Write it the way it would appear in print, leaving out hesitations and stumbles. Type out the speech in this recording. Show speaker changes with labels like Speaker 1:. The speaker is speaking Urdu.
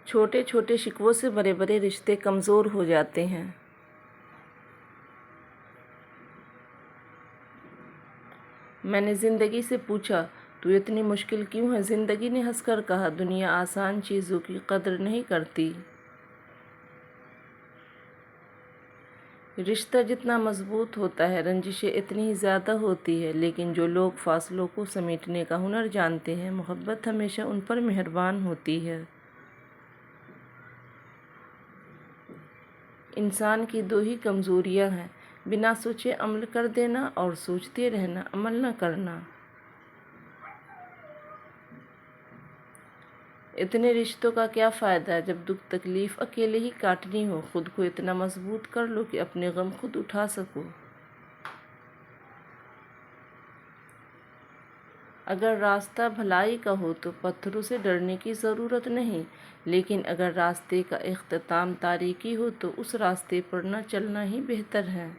Speaker 1: چھوٹے چھوٹے شکووں سے بڑے بڑے رشتے کمزور ہو جاتے ہیں۔ میں نے زندگی سے پوچھا، تو اتنی مشکل کیوں ہے؟ زندگی نے ہنس کر کہا، دنیا آسان چیزوں کی قدر نہیں کرتی۔ رشتہ جتنا مضبوط ہوتا ہے، رنجشیں اتنی ہی زیادہ ہوتی ہے، لیکن جو لوگ فاصلوں کو سمیٹنے کا ہنر جانتے ہیں، محبت ہمیشہ ان پر مہربان ہوتی ہے۔ انسان کی دو ہی کمزوریاں ہیں، بنا سوچے عمل کر دینا اور سوچتے رہنا، عمل نہ کرنا۔ اتنے رشتوں کا کیا فائدہ جب دکھ تکلیف اکیلے ہی کاٹنی ہو؟ خود کو اتنا مضبوط کر لو کہ اپنے غم خود اٹھا سکو۔ اگر راستہ بھلائی کا ہو تو پتھروں سے ڈرنے کی ضرورت نہیں، لیکن اگر راستے کا اختتام تاریکی ہو تو اس راستے پر نہ چلنا ہی بہتر ہے۔